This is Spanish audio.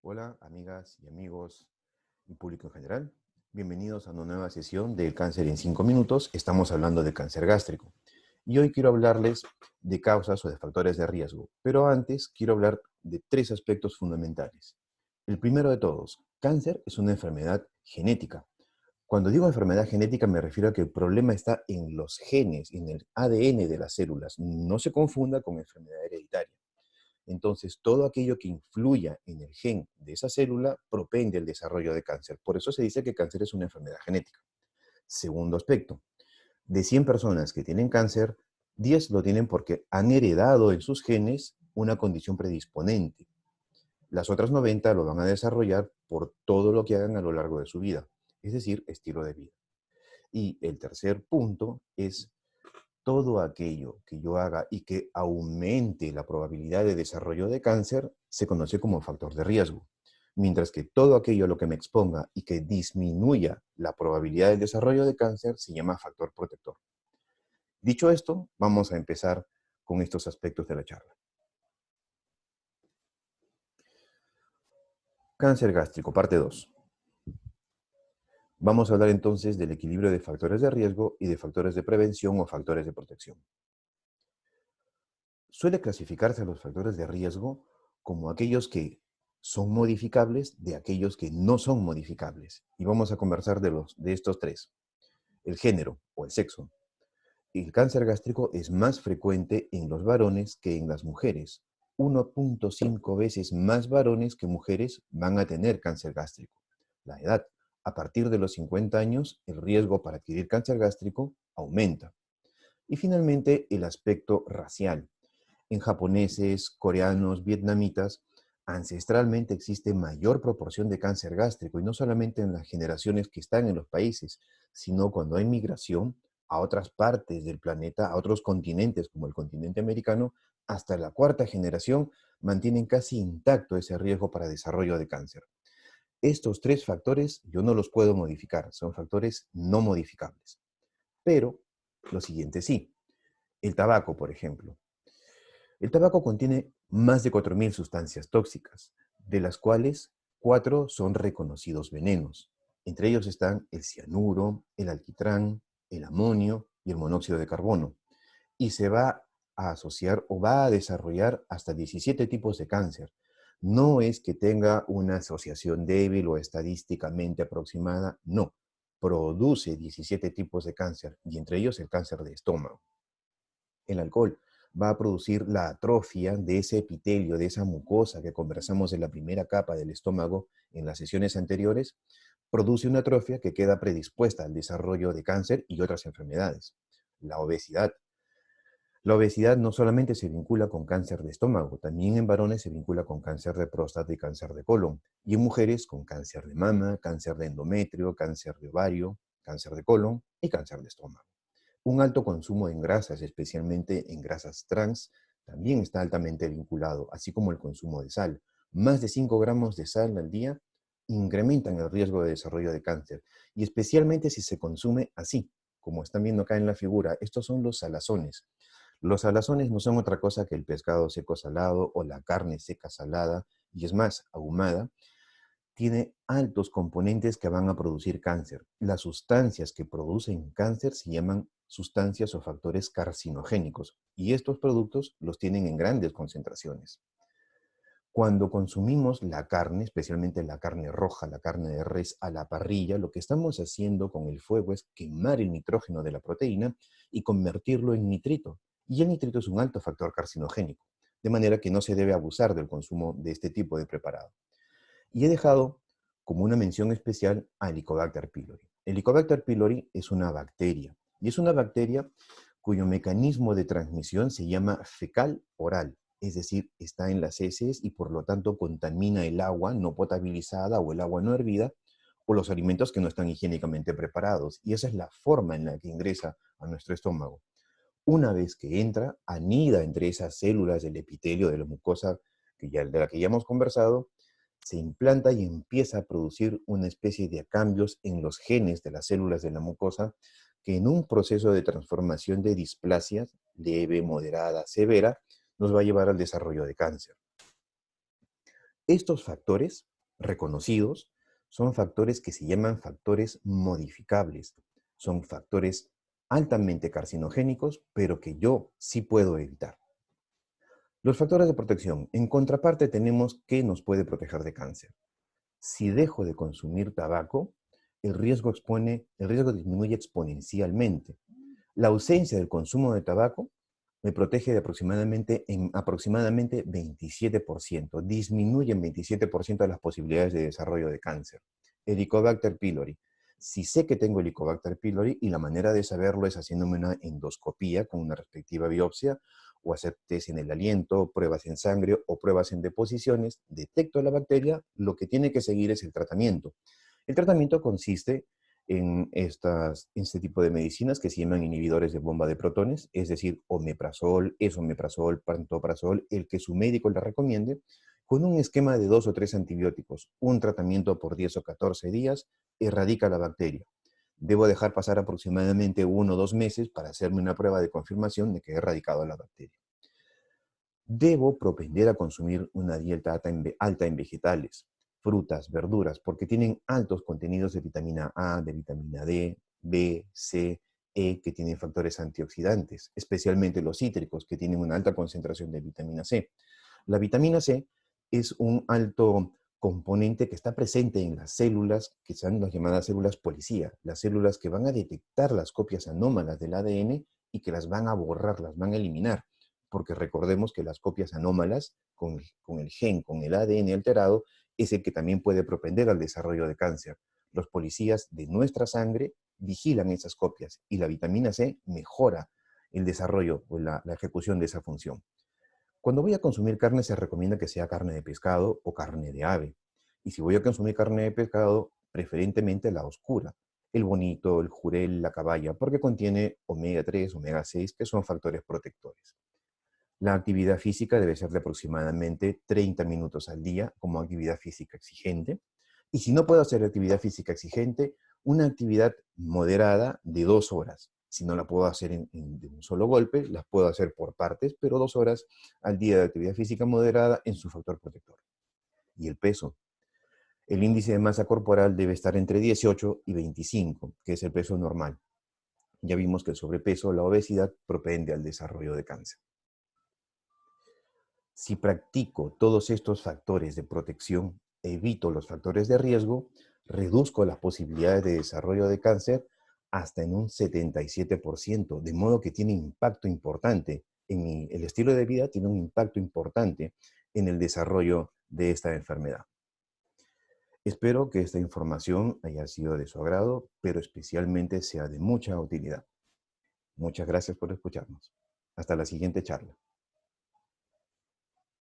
Hola, amigas y amigos y público en general. Bienvenidos a una nueva sesión de Cáncer en 5 minutos. Estamos hablando de cáncer gástrico. Y hoy quiero hablarles de causas o de factores de riesgo. Pero antes quiero hablar de 3 aspectos fundamentales. El primero de todos, cáncer es una enfermedad genética. Cuando digo enfermedad genética me refiero a que el problema está en los genes, en el ADN de las células. No se confunda con enfermedad hereditaria. Entonces, todo aquello que influya en el gen de esa célula propende el desarrollo de cáncer. Por eso se dice que cáncer es una enfermedad genética. Segundo aspecto, de 100 personas que tienen cáncer, 10 lo tienen porque han heredado en sus genes una condición predisponente. Las otras 90 lo van a desarrollar por todo lo que hagan a lo largo de su vida, es decir, estilo de vida. Y el tercer punto es todo aquello que yo haga y que aumente la probabilidad de desarrollo de cáncer se conoce como factor de riesgo, mientras que todo aquello a lo que me exponga y que disminuya la probabilidad del desarrollo de cáncer se llama factor protector. Dicho esto, vamos a empezar con estos aspectos de la charla. Cáncer gástrico, parte 2. Vamos a hablar entonces del equilibrio de factores de riesgo y de factores de prevención o factores de protección. Suele clasificarse a los factores de riesgo como aquellos que son modificables de aquellos que no son modificables. Y vamos a conversar de estos 3. El género o el sexo. El cáncer gástrico es más frecuente en los varones que en las mujeres. 1.5 veces más varones que mujeres van a tener cáncer gástrico. La edad. A partir de los 50 años, el riesgo para adquirir cáncer gástrico aumenta. Y finalmente, el aspecto racial. En japoneses, coreanos, vietnamitas, ancestralmente existe mayor proporción de cáncer gástrico, y no solamente en las generaciones que están en los países, sino cuando hay migración a otras partes del planeta, a otros continentes como el continente americano, hasta la cuarta generación mantienen casi intacto ese riesgo para desarrollo de cáncer. Estos 3 factores yo no los puedo modificar, son factores no modificables. Pero lo siguiente sí, el tabaco, por ejemplo. El tabaco contiene más de 4.000 sustancias tóxicas, de las cuales 4 son reconocidos venenos. Entre ellos están el cianuro, el alquitrán, el amonio y el monóxido de carbono. Y se va a asociar o va a desarrollar hasta 17 tipos de cáncer. No es que tenga una asociación débil o estadísticamente aproximada, no. Produce 17 tipos de cáncer, y entre ellos el cáncer de estómago. El alcohol va a producir la atrofia de ese epitelio, de esa mucosa que conversamos en la primera capa del estómago en las sesiones anteriores, produce una atrofia que queda predispuesta al desarrollo de cáncer y otras enfermedades. La obesidad. La obesidad no solamente se vincula con cáncer de estómago, también en varones se vincula con cáncer de próstata y cáncer de colon, y en mujeres con cáncer de mama, cáncer de endometrio, cáncer de ovario, cáncer de colon y cáncer de estómago. Un alto consumo en grasas, especialmente en grasas trans, también está altamente vinculado, así como el consumo de sal. Más de 5 gramos de sal al día incrementan el riesgo de desarrollo de cáncer, y especialmente si se consume así, como están viendo acá en la figura. Estos son los salazones. Los salazones no son otra cosa que el pescado seco salado o la carne seca salada, y es más, ahumada, tiene altos componentes que van a producir cáncer. Las sustancias que producen cáncer se llaman sustancias o factores carcinogénicos, y estos productos los tienen en grandes concentraciones. Cuando consumimos la carne, especialmente la carne roja, la carne de res a la parrilla, lo que estamos haciendo con el fuego es quemar el nitrógeno de la proteína y convertirlo en nitrito. Y el nitrito es un alto factor carcinogénico, de manera que no se debe abusar del consumo de este tipo de preparado. Y he dejado como una mención especial a Helicobacter pylori. Helicobacter pylori es una bacteria, y es una bacteria cuyo mecanismo de transmisión se llama fecal oral, es decir, está en las heces y por lo tanto contamina el agua no potabilizada o el agua no hervida o los alimentos que no están higiénicamente preparados. Y esa es la forma en la que ingresa a nuestro estómago. Una vez que entra, anida entre esas células del epitelio de la mucosa de la que ya hemos conversado, se implanta y empieza a producir una especie de cambios en los genes de las células de la mucosa que en un proceso de transformación de displasias leve, moderada, severa, nos va a llevar al desarrollo de cáncer. Estos factores reconocidos son factores que se llaman factores modificables. Son factores altamente carcinogénicos, pero que yo sí puedo evitar. Los factores de protección. En contraparte tenemos que nos puede proteger de cáncer. Si dejo de consumir tabaco, el riesgo disminuye exponencialmente. La ausencia del consumo de tabaco me protege de aproximadamente 27%. Disminuye en 27% las posibilidades de desarrollo de cáncer. Helicobacter pylori. Si sé que tengo Helicobacter pylori, y la manera de saberlo es haciéndome una endoscopía con una respectiva biopsia, o hacer test en el aliento, pruebas en sangre o pruebas en deposiciones, detecto la bacteria, lo que tiene que seguir es el tratamiento. El tratamiento consiste en este tipo de medicinas que se llaman inhibidores de bomba de protones, es decir, omeprazol, esomeprazol, pantoprazol, el que su médico le recomiende, con un esquema de 2 o 3 antibióticos. Un tratamiento por 10 o 14 días erradica la bacteria. Debo dejar pasar aproximadamente 1 o 2 meses para hacerme una prueba de confirmación de que he erradicado la bacteria. Debo propender a consumir una dieta alta en vegetales, frutas, verduras, porque tienen altos contenidos de vitamina A, de vitamina D, B, C, E, que tienen factores antioxidantes, especialmente los cítricos, que tienen una alta concentración de vitamina C. La vitamina C es un alto componente que está presente en las células, que son las llamadas células policía, las células que van a detectar las copias anómalas del ADN y que las van a borrar, las van a eliminar, porque recordemos que las copias anómalas con el gen, con el ADN alterado, es el que también puede propender al desarrollo de cáncer. Los policías de nuestra sangre vigilan esas copias y la vitamina C mejora el desarrollo o la ejecución de esa función. Cuando voy a consumir carne se recomienda que sea carne de pescado o carne de ave. Y si voy a consumir carne de pescado, preferentemente la oscura, el bonito, el jurel, la caballa, porque contiene omega 3, omega 6, que son factores protectores. La actividad física debe ser de aproximadamente 30 minutos al día como actividad física exigente. Y si no puedo hacer actividad física exigente, una actividad moderada de 2 horas. Si no la puedo hacer de un solo golpe, las puedo hacer por partes, pero 2 horas al día de actividad física moderada en su factor protector. Y el peso. El índice de masa corporal debe estar entre 18 y 25, que es el peso normal. Ya vimos que el sobrepeso o la obesidad propende al desarrollo de cáncer. Si practico todos estos factores de protección, evito los factores de riesgo, reduzco las posibilidades de desarrollo de cáncer hasta en un 77%, de modo que tiene impacto importante el estilo de vida tiene un impacto importante en el desarrollo de esta enfermedad. Espero que esta información haya sido de su agrado, pero especialmente sea de mucha utilidad. Muchas gracias por escucharnos. Hasta la siguiente charla.